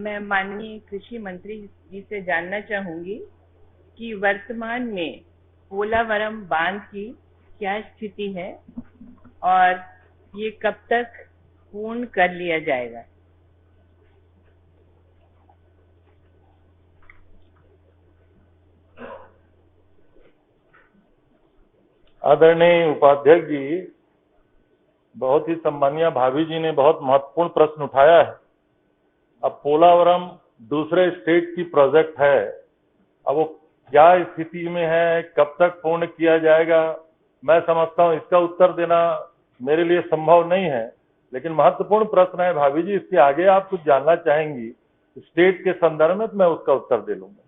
मैं माननीय कृषि मंत्री जी से जानना चाहूंगी कि वर्तमान में पोलावरम बांध की क्या स्थिति है और ये कब तक पूर्ण कर लिया जाएगा। आदरणीय उपाध्यक्ष जी, बहुत ही सम्मानीय भाभी जी ने बहुत महत्वपूर्ण प्रश्न उठाया है। अब पोलावरम दूसरे स्टेट की प्रोजेक्ट है, अब वो क्या स्थिति में है, कब तक पूर्ण किया जाएगा, मैं समझता हूँ इसका उत्तर देना मेरे लिए संभव नहीं है, लेकिन महत्वपूर्ण प्रश्न है भाभी जी। इसके आगे आप कुछ जानना चाहेंगी स्टेट के संदर्भ में, तो मैं उसका उत्तर दे लूंगा।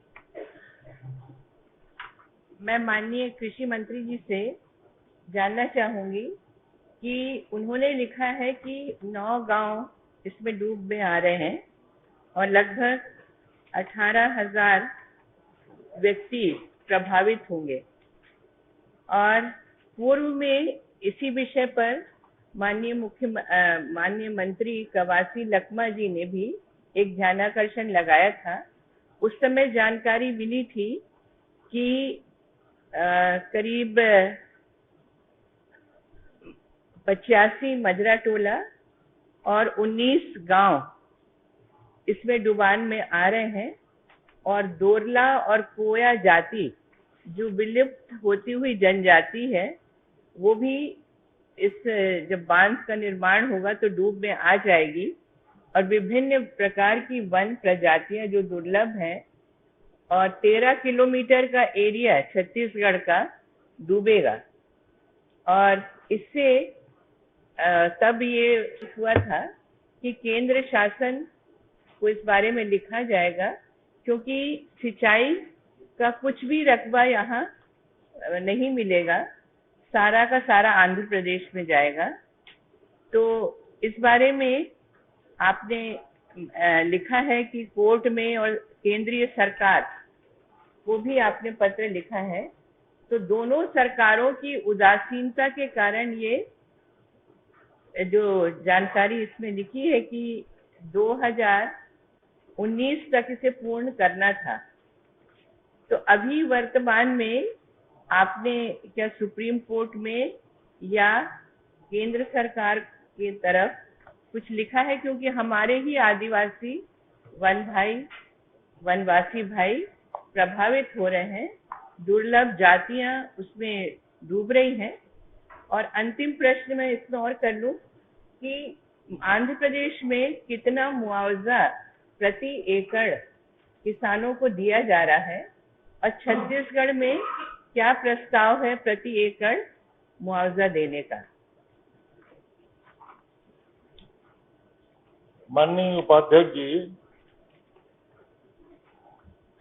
मैं माननीय कृषि मंत्री जी से जानना चाहूंगी कि उन्होंने लिखा है कि 9 गांव इसमें डूब में आ रहे हैं और लगभग 18,000 व्यक्ति प्रभावित होंगे। और पूर्व में इसी विषय पर माननीय मंत्री कवासी लखमा जी ने भी एक ध्यानाकर्षण लगाया था। उस समय जानकारी मिली थी कि करीब 85 मजरा टोला और 19 गांव इसमें डुबान में आ रहे हैं और दोरला और कोया जाति जो विलुप्त होती हुई जनजाति है वो भी इस जब बांध का निर्माण होगा तो डूब में आ जाएगी और विभिन्न प्रकार की वन प्रजातियां जो दुर्लभ हैं और 13 किलोमीटर का एरिया छत्तीसगढ़ का डूबेगा। और इससे तब ये हुआ था कि केंद्र शासन को इस बारे में लिखा जाएगा, क्योंकि सिंचाई का कुछ भी रकबा यहाँ नहीं मिलेगा, सारा का सारा आंध्र प्रदेश में जाएगा। तो इस बारे में आपने लिखा है कि कोर्ट में और केंद्रीय सरकार को भी आपने पत्र लिखा है। तो दोनों सरकारों की उदासीनता के कारण ये जो जानकारी इसमें लिखी है कि 2019 तक इसे पूर्ण करना था। तो अभी वर्तमान में आपने क्या सुप्रीम कोर्ट में या केंद्र सरकार की तरफ कुछ लिखा है? क्योंकि हमारे ही आदिवासी वनवासी भाई प्रभावित हो रहे हैं, दुर्लभ जातियां उसमें डूब रही हैं। और अंतिम प्रश्न मैं इसमें और कर लूं कि आंध्र प्रदेश में कितना मुआवजा प्रति एकड़ किसानों को दिया जा रहा है और छत्तीसगढ़ में क्या प्रस्ताव है प्रति एकड़ मुआवजा देने का? माननीय उपाध्यक्ष जी,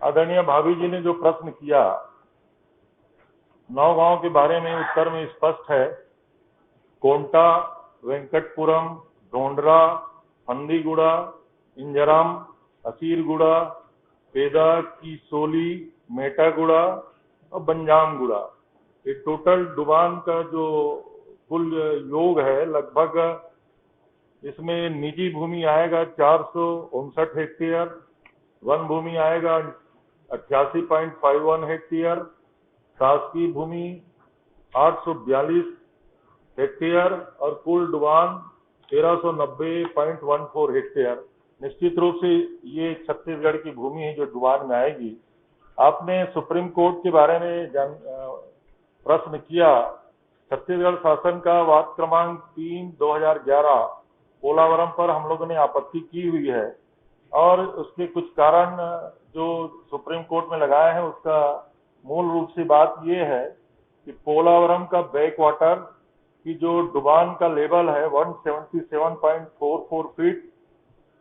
आदरणीय भाभी जी ने जो प्रश्न किया 9 गांव के बारे में, उत्तर में स्पष्ट है। कोंटा, वेंकटपुरम, ढोंडरा, हंदीगुड़ा, इंजरम, असीरगुड़ा, पेदा, कीसोली, मेटागुड़ा और बंजामगुड़ा, ये टोटल डुबान का जो कुल योग है, लगभग इसमें निजी भूमि आएगा 459 हेक्टेयर, वन भूमि आएगा 88.51 हेक्टेयर, शासकीय भूमि 842 हेक्टेयर और कुल डुबान 1390.14 हेक्टेयर। निश्चित रूप से ये छत्तीसगढ़ की भूमि है जो डुबान में आएगी। आपने सुप्रीम कोर्ट के बारे में प्रश्न किया। छत्तीसगढ़ शासन का वाद क्रमांक 3/2011 पोलावरम पर हम लोगों ने आपत्ति की हुई है और उसके कुछ कारण जो सुप्रीम कोर्ट में लगाए हैं, उसका मूल रूप से बात ये है कि पोलावरम का बैक वाटर की जो डुबान का लेवल है 177.44 फीट,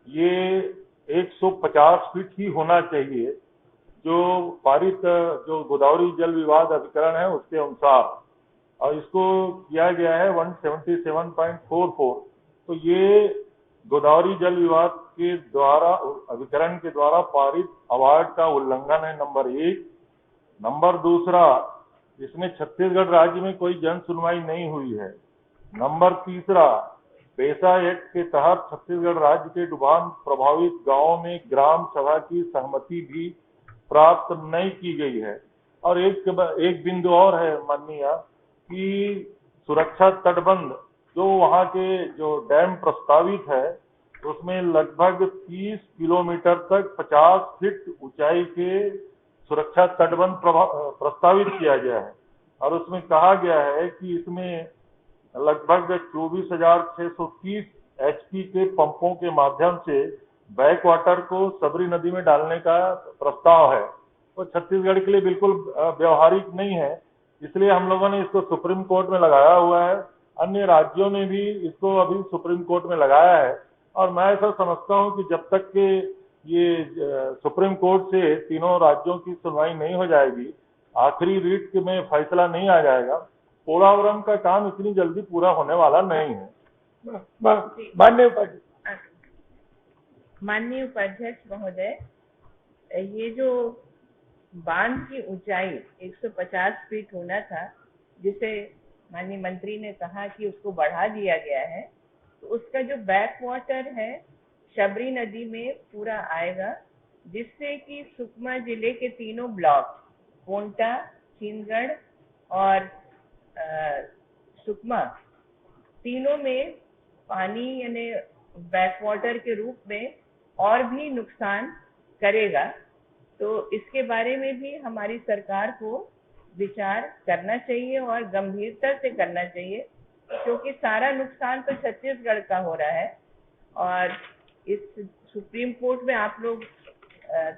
ये 150 फीट ही होना चाहिए जो पारित जो गोदावरी जल विवाद अभिकरण है उसके अनुसार, और इसको किया गया है 177.44। तो ये गोदावरी जल विवाद के द्वारा अभिकरण के द्वारा पारित अवार्ड का उल्लंघन है, नंबर 1। नंबर दूसरा, इसमें छत्तीसगढ़ राज्य में कोई जन सुनवाई नहीं हुई है। नंबर तीसरा, पेसा एक्ट के तहत छत्तीसगढ़ राज्य के डुबान प्रभावित गांवों में ग्राम सभा की सहमति भी प्राप्त नहीं की गई है। और एक बिंदु और है माननीय कि सुरक्षा तटबंध जो वहां के जो डैम प्रस्तावित है उसमें लगभग 30 किलोमीटर तक 50 फीट ऊंचाई के सुरक्षा तटबंध प्रस्तावित किया गया है और उसमें कहा गया है कि इसमें लगभग 24,630 HP के पंपों के माध्यम से बैक वाटर को सबरी नदी में डालने का प्रस्ताव है। तो छत्तीसगढ़ के लिए बिल्कुल व्यवहारिक नहीं है, इसलिए हम लोगों ने इसको सुप्रीम कोर्ट में लगाया हुआ है। अन्य राज्यों ने भी इसको अभी सुप्रीम कोर्ट में लगाया है और मैं ऐसा समझता हूं कि जब तक के ये सुप्रीम कोर्ट से तीनों राज्यों की सुनवाई नहीं हो जाएगी, आखिरी रीट में फैसला नहीं आ जाएगा, पोलावरम का काम इतनी जल्दी पूरा होने वाला नहीं है। माननीय उपाध्यक्ष महोदय, ये जो बांध की ऊंचाई 150 फीट होना था, जिसे माननीय मंत्री ने कहा कि उसको बढ़ा दिया गया है, तो उसका जो बैक वाटर है शबरी नदी में पूरा आएगा, जिससे कि सुकमा जिले के तीनों ब्लॉक कोंटा, छीनगढ़ और सुकमा तीनों में पानी यानी बैक वाटर के रूप में और भी नुकसान करेगा। तो इसके बारे में भी हमारी सरकार को विचार करना चाहिए और गंभीरता से करना चाहिए, क्योंकि सारा नुकसान तो छत्तीसगढ़ का हो रहा है। और इस सुप्रीम कोर्ट में आप लोग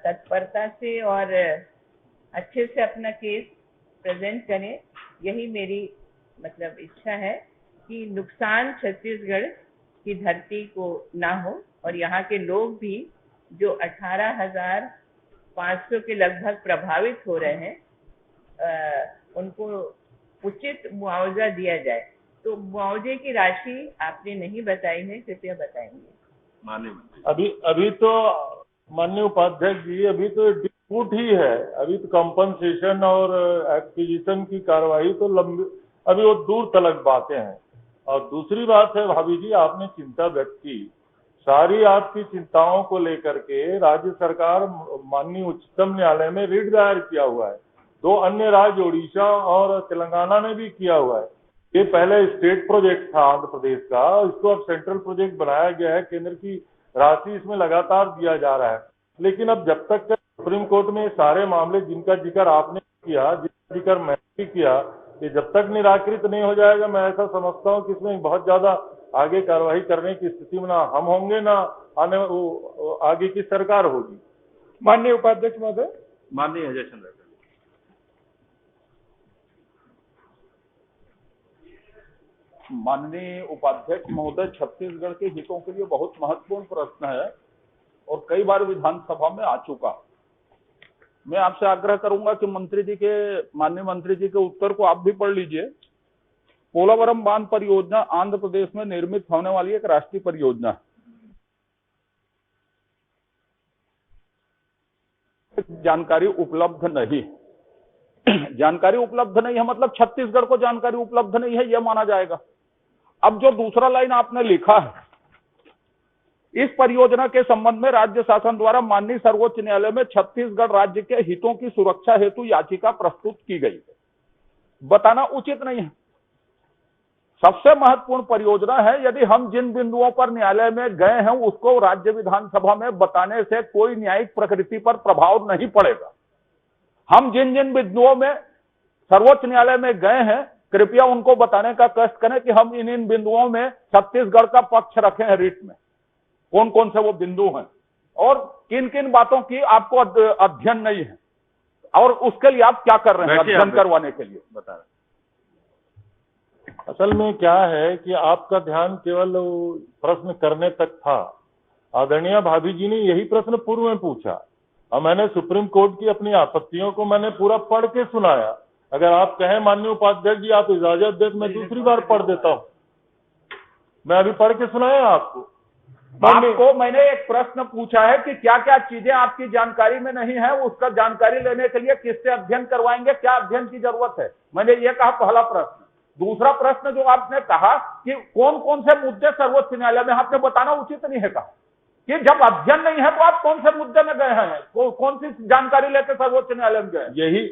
तत्परता से और अच्छे से अपना केस प्रेजेंट करें, यही मेरी मतलब इच्छा है कि नुकसान छत्तीसगढ़ की धरती को ना हो और यहाँ के लोग भी जो 18,500 के लगभग प्रभावित हो रहे हैं, उनको उचित मुआवजा दिया जाए। तो मुआवजे की राशि आपने नहीं बताई है, कृपया बताएंगे। अभी तो माननीय उपाध्यक्ष जी, अभी तो डिस्प्यूट ही है, अभी तो कंपनसेशन और एक्विजिशन की कार्रवाई तो लंबी, अभी वो दूर तलक बातें हैं। और दूसरी बात है भाभी जी, आपने चिंता व्यक्त की, सारी आपकी चिंताओं को लेकर के राज्य सरकार माननीय उच्चतम न्यायालय में रिट दायर किया हुआ है। 2 अन्य राज्य उड़ीसा और तेलंगाना ने भी किया हुआ है। ये पहले स्टेट प्रोजेक्ट था आंध्र प्रदेश का, इसको अब सेंट्रल प्रोजेक्ट बनाया गया है, केंद्र की राशि इसमें लगातार दिया जा रहा है। लेकिन अब जब तक सुप्रीम कोर्ट में सारे मामले जिनका जिक्र आपने किया, जिनका जिक्र मैंने किया, ये जब तक निराकृत नहीं हो जाएगा, मैं ऐसा समझता हूँ कि इसमें बहुत ज्यादा आगे कार्रवाई करने की स्थिति में ना हम होंगे ना आगे की सरकार होगी। माननीय उपाध्यक्ष महोदय। माननीय अजय चंद्र। माननीय उपाध्यक्ष महोदय, छत्तीसगढ़ के हितों के लिए बहुत महत्वपूर्ण प्रश्न है और कई बार विधानसभा में आ चुका। मैं आपसे आग्रह करूंगा कि माननीय मंत्री जी के उत्तर को आप भी पढ़ लीजिए। पोलावरम बांध परियोजना आंध्र प्रदेश में निर्मित होने वाली एक राष्ट्रीय परियोजना है। जानकारी उपलब्ध नहीं है मतलब छत्तीसगढ़ को जानकारी उपलब्ध नहीं है, यह माना जाएगा। अब जो दूसरा लाइन आपने लिखा है, इस परियोजना के संबंध में राज्य शासन द्वारा माननीय सर्वोच्च न्यायालय में छत्तीसगढ़ राज्य के हितों की सुरक्षा हेतु याचिका प्रस्तुत की गई है, बताना उचित नहीं है। सबसे महत्वपूर्ण परियोजना है, यदि हम जिन बिंदुओं पर न्यायालय में गए हैं उसको राज्य विधानसभा में बताने से कोई न्यायिक प्रकृति पर प्रभाव नहीं पड़ेगा। हम जिन जिन बिंदुओं में सर्वोच्च न्यायालय में गए हैं, कृपया उनको बताने का कष्ट करें कि हम इन बिंदुओं में छत्तीसगढ़ का पक्ष रखे हैं रिट में, कौन कौन से वो बिंदु हैं और किन किन बातों की आपको अध्ययन नहीं है और उसके लिए आप क्या कर रहे हैं अध्ययन करवाने के लिए, बता रहे। असल में क्या है कि आपका ध्यान केवल प्रश्न करने तक था। आदरणीय भाभी जी ने यही प्रश्न पूर्व में पूछा और मैंने सुप्रीम कोर्ट की अपनी आपत्तियों को मैंने पूरा पढ़ के सुनाया। अगर आप कहें माननीय उपाध्यक्ष जी आप इजाजत दें, मैं दूसरी बार पढ़ देता हूं। मैं अभी पढ़ के सुनाया आपको। मैंने एक प्रश्न पूछा है कि क्या क्या चीजें आपकी जानकारी में नहीं है, उसका जानकारी लेने के लिए किससे अध्ययन करवाएंगे, क्या अध्ययन की जरूरत है, मैंने ये कहा पहला प्रश्न। दूसरा प्रश्न जो आपने कहा कि कौन कौन से मुद्दे सर्वोच्च न्यायालय में, आपने बताना उचित नहीं है कहा कि जब अध्ययन नहीं है तो आप कौन से मुद्दे में गए हैं, कौन सी जानकारी लेकर सर्वोच्च न्यायालय में गए? यही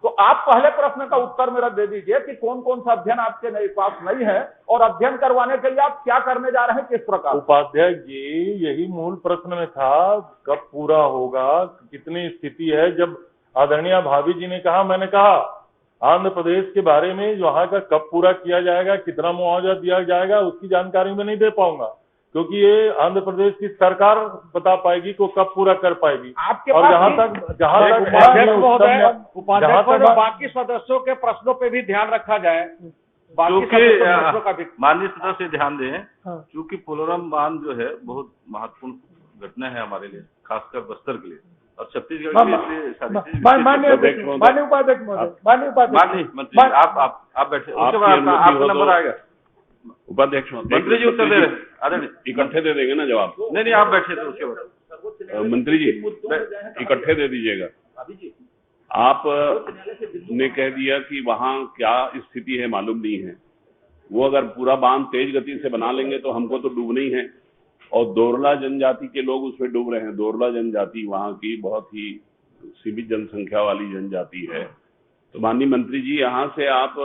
तो आप पहले प्रश्न का उत्तर मेरा दे दीजिए कि कौन कौन सा अध्ययन आपके पास नहीं है और अध्ययन करवाने के लिए आप क्या करने जा रहे हैं, किस प्रकार? उपाध्याय जी, यही मूल प्रश्न में था, कब पूरा होगा, कितनी स्थिति है। जब आदरणीय भाभी जी ने कहा, मैंने कहा आंध्र प्रदेश के बारे में वहां का कब पूरा किया जाएगा, कितना मुआवजा दिया जाएगा, उसकी जानकारी मैं नहीं दे पाऊंगा, क्योंकि ये आंध्र प्रदेश की सरकार बता पाएगी को कब पूरा कर पाएगी। आपके और पास जहां तक उपाध्यक्ष बाकी सदस्यों के प्रश्नों पे भी ध्यान रखा जाए, बाकी सदस्यों का भी। माननीय सदस्य ध्यान दें, क्योंकि पोलोरम बांध जो है बहुत महत्वपूर्ण घटना है हमारे लिए, खासकर बस्तर के लिए और छत्तीसगढ़ के लिए। माननीय उपाध्यक्ष मंत्री आप बैठे, उसके बाद आपका नंबर आएगा। उपाध्यक्ष मंत्री जी उत्तर दे रहे हैं, इकट्ठे दे देंगे ना जवाब? नहीं आप बैठे थे, उसके बाद मंत्री जी इकट्ठे दे दीजिएगा। आप ने कह दिया कि वहाँ क्या स्थिति है मालूम नहीं है, वो अगर पूरा बांध तेज गति से बना लेंगे तो हमको तो डूबना ही है, और दोरला जनजाति के लोग उसमें डूब रहे हैं। दोरला जनजाति वहाँ की बहुत ही सीमित जनसंख्या वाली जनजाति है। तो माननीय मंत्री जी, यहाँ से आप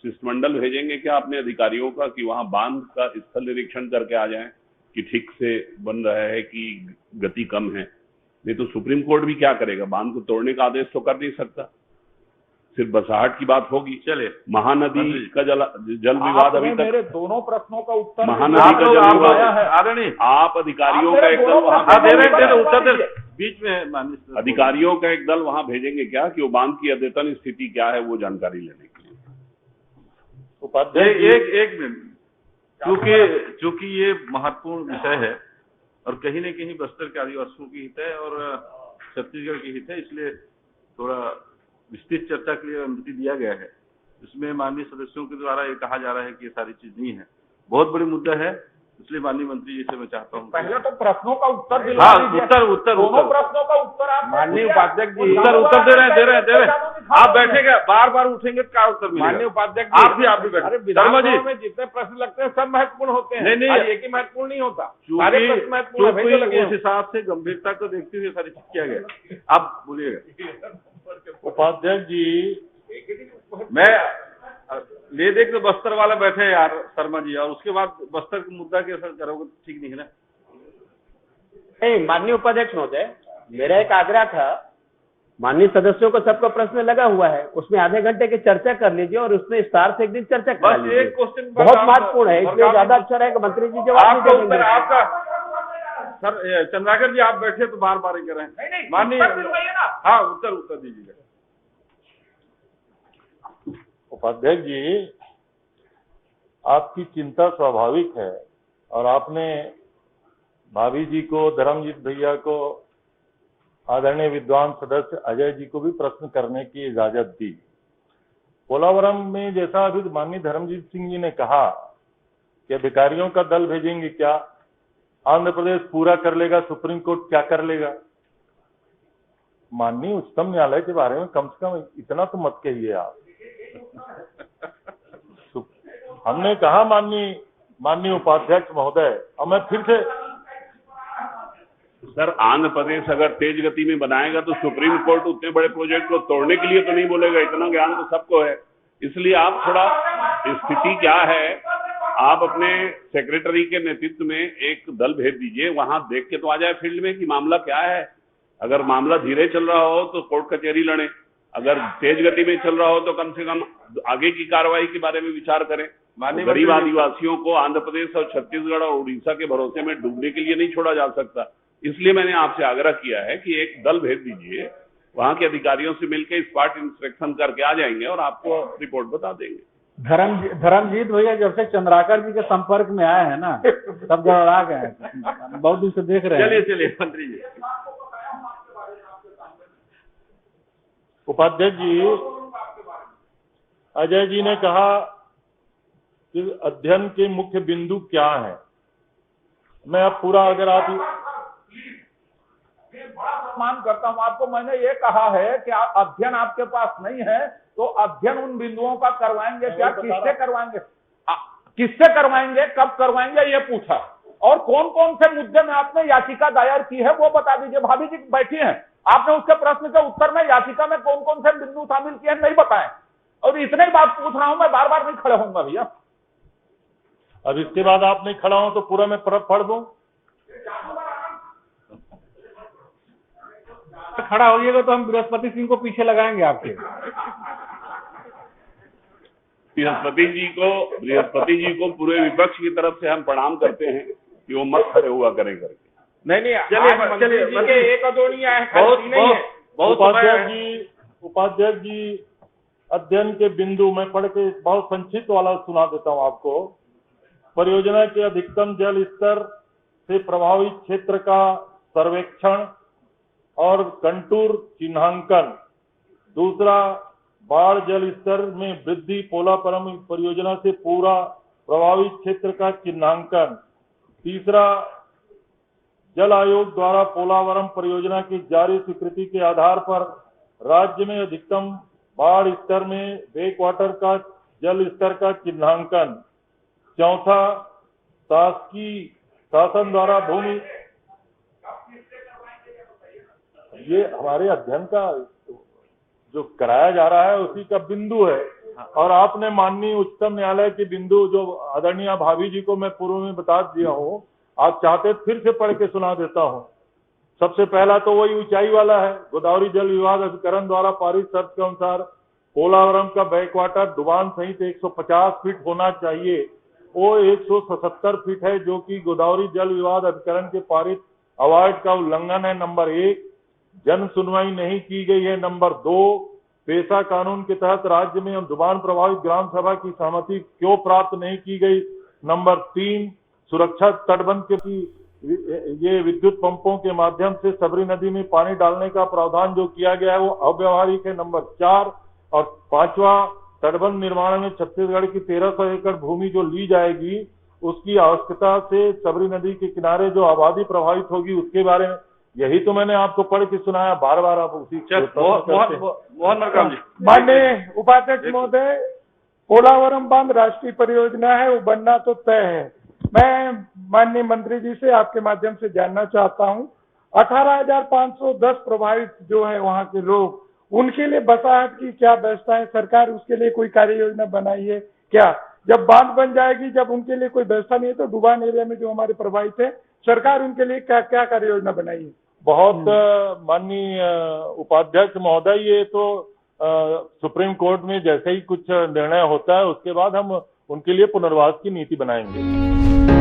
शिष्टमंडल भेजेंगे क्या अपने अधिकारियों का कि वहाँ बांध का स्थल निरीक्षण करके आ जाएं कि ठीक से बन रहा है कि गति कम है? नहीं तो सुप्रीम कोर्ट भी क्या करेगा, बांध को तोड़ने का आदेश तो कर नहीं सकता, सिर्फ बसाहट की बात होगी। चले, महानदी का जल विवाद अभी तक, मेरे दोनों प्रश्नों का उत्तर महानदी का जल विवाद, आप अधिकारियों का एक दल वहाँ दे रहे उत्तर दे बीच में। माननीय अधिकारियों का एक दल वहां भेजेंगे क्या कि वो बांध की अद्यतन स्थिति क्या है वो जानकारी लेने के लिए? उपाध्याय एक मिनट, क्योंकि ये महत्वपूर्ण विषय है और कहीं न कहीं बस्तर के आदिवासियों की हित है और छत्तीसगढ़ की हित है, इसलिए थोड़ा विस्तृत चर्चा के लिए अनुमति दिया गया है। इसमें माननीय सदस्यों के द्वारा ये कहा जा रहा है कि ये सारी चीज नहीं है, बहुत बड़ी मुद्दा है, इसलिए माननीय मंत्री जी से मैं चाहता हूँ पहले तो प्रश्नों का उत्तर दिलवा दीजिए। दोनों प्रश्नों का उत्तर आप माननीय उपाध्यक्ष जी उत्तर दे रहे हैं। आप बैठेंगे, बार उत्ठेंगे क्या उत्तर मिलेगा? माननीय उपाध्यक्ष आप भी बैठे। शर्मा जी, में जितने प्रश्न लगते हैं सब महत्वपूर्ण होते हैं, नहीं एक ही महत्वपूर्ण नहीं होता, उस हिसाब से गंभीरता को देखते हुए सारी चीज किया गया। आप बोलिएगा। उपाध्यक्ष जी, मैं ले देख तो बस्तर वाला बैठे यार शर्मा जी, और उसके बाद बस्तर के मुद्दा के असर करोगे ठीक नहीं है ना? नहीं, माननीय उपाध्यक्ष महोदय, मेरा एक आग्रह था, माननीय सदस्यों को सबका प्रश्न लगा हुआ है, उसमें आधे घंटे की चर्चा कर लीजिए और उसमें विस्तार से एक दिन चर्चा कर लीजिए। एक क्वेश्चन बहुत महत्वपूर्ण है, इसलिए ज्यादा अच्छा रहेगा मंत्री जी जवाब नहीं देंगे। आपका सर चंद्राकर जी आप बैठे तो बार ही कर रहे हैं। माननीय हाँ उत्तर दीजिएगा। उपाध्यक्ष जी, आपकी चिंता स्वाभाविक है और आपने भाभी जी को, धर्मजीत भैया को, आदरणीय विद्वान सदस्य अजय जी को भी प्रश्न करने की इजाजत दी। पोलावरम में जैसा अभी माननीय धर्मजीत सिंह जी ने कहा कि अधिकारियों का दल भेजेंगे क्या, आंध्र प्रदेश पूरा कर लेगा, सुप्रीम कोर्ट क्या कर लेगा? माननीय उच्चतम न्यायालय के बारे में कम से कम इतना तो मत कहिए आप। हमने कहा माननीय उपाध्यक्ष महोदय, और मैं फिर से सर, आंध्र प्रदेश अगर तेज गति में बनाएगा तो सुप्रीम कोर्ट उतने बड़े प्रोजेक्ट को तोड़ने के लिए तो नहीं बोलेगा, इतना ज्ञान तो सबको है। इसलिए आप थोड़ा स्थिति क्या है, आप अपने सेक्रेटरी के नेतृत्व में एक दल भेज दीजिए, वहां देख के तो आ जाए फील्ड में कि मामला क्या है। अगर मामला धीरे चल रहा हो तो कोर्ट कचहरी लड़े, अगर तेज गति में चल रहा हो तो कम से कम आगे की कार्रवाई के बारे में विचार करें। गरीब आदिवासियों को आंध्र प्रदेश और छत्तीसगढ़ और उड़ीसा के भरोसे में डूबने के लिए नहीं छोड़ा जा सकता। इसलिए मैंने आपसे आग्रह किया है कि एक दल भेज दीजिए, वहां के अधिकारियों से मिलकर स्पॉट इंस्पेक्शन करके आ जाएंगे और आपको रिपोर्ट बता देंगे। धर्मजीत भैया जब से चंद्राकर जी के संपर्क में आए हैं ना, तब गड़बड़ा गए हैं, बहुत दिन से देख रहे हैं। चलिए मंत्री जी। उपाध्यक्ष जी, अजय जी ने कहा कि अध्ययन के मुख्य बिंदु क्या है। मैं अब पूरा, अगर आप सम्मान करता हूं। आपको मैंने ये कहा है कि अध्ययन आपके पास नहीं है तो अध्ययन उन बिंदुओं का करवाएंगे क्या, किससे करवाएंगे, किससे करवाएंगे, कब करवाएंगे, ये पूछा। और कौन कौन से मुद्दे में आपने याचिका दायर की है वो बता दीजिए। भाभी जी बैठी हैं, आपने उसके प्रश्न के उत्तर में याचिका में कौन कौन से बिंदु शामिल किए नहीं बताए। और इतने ही बात पूछ रहा हूं मैं, बार बार नहीं खड़े होऊंगा भैया। अब इसके बाद आप नहीं खड़ा हो तो पूरा मैं पढ़ दूं। खड़ा होइएगा तो हम बृहस्पति सिंह को पीछे लगाएंगे आपके। बृहस्पति जी को पूरे विपक्ष की तरफ से हम प्रणाम करते हैं कि वो मत खड़े हुआ करें करके। नहीं, चलिए एक अदोनिया है, उपाध्यक्ष जी अध्ययन के बिंदु में पढ़ के बहुत संक्षिप्त वाला सुना देता हूं आपको। परियोजना के अधिकतम जल स्तर से प्रभावित क्षेत्र का सर्वेक्षण और कंटूर चिन्हांकन। दूसरा, बाढ़ जल स्तर में वृद्धि, पोलावरम परियोजना से पूरा प्रभावित क्षेत्र का चिन्हांकन। तीसरा, जल आयोग द्वारा पोलावरम परियोजना की जारी स्वीकृति के आधार पर राज्य में अधिकतम बाढ़ स्तर में बैक वाटर का जल स्तर का चिन्हांकन। चौथा, शासकीय शासन द्वारा भूमि, ये हमारे अध्ययन का जो कराया जा रहा है उसी का बिंदु है। और आपने माननीय उच्चतम न्यायालय के बिंदु जो आदरणीय भाभी जी को मैं पूर्व में बता दिया हूँ, आप चाहते फिर से पढ़ के सुना देता हूँ। सबसे पहला तो वही ऊंचाई वाला है। गोदावरी जल विवाद अभिकरण द्वारा पारित शर्त के अनुसार पोलावरम का बैकवाटर डुबान सहित 150 फीट होना चाहिए। वो 177 फीट है, जो कि गोदावरी जल विवाद अधिकरण के पारित अवार्ड का उल्लंघन है। नंबर 1, जन सुनवाई नहीं की गई है। नंबर 2, पेशा कानून के तहत राज्य में डुबान प्रभावित ग्राम सभा की सहमति क्यों प्राप्त नहीं की गई। नंबर 3, सुरक्षा तटबंध के ये विद्युत पंपों के माध्यम से सबरी नदी में पानी डालने का प्रावधान जो किया गया है वो अव्यवहारिक है। नंबर 4 और 5वां, तटबंध निर्माण में छत्तीसगढ़ की 1300 एकड़ भूमि जो ली जाएगी उसकी आवश्यकता से सबरी नदी के किनारे जो आबादी प्रभावित होगी उसके बारे में। यही तो मैंने आपको पढ़ के सुनाया, बार बार आप उसी मोहन मरकाम जी। माननीय उपाध्यक्ष महोदय, पोलावरम बांध राष्ट्रीय परियोजना है, वो बनना तो तय है। मैं माननीय मंत्री जी से आपके माध्यम से जानना चाहता हूँ, 18,510 प्रभावित जो है वहाँ के लोग, उनके लिए बसाहट की क्या व्यवस्था है? सरकार उसके लिए कोई कार्य योजना बनाई है क्या? जब बांध बन जाएगी, जब उनके लिए कोई व्यवस्था नहीं है तो डुबान एरिया में जो हमारे प्रभावित है, सरकार उनके लिए क्या क्या कार्य योजना बनाई है? बहुत माननीय उपाध्यक्ष महोदय, ये तो सुप्रीम कोर्ट में जैसे ही कुछ निर्णय होता है उसके बाद हम उनके लिए पुनर्वास की नीति बनाएंगे।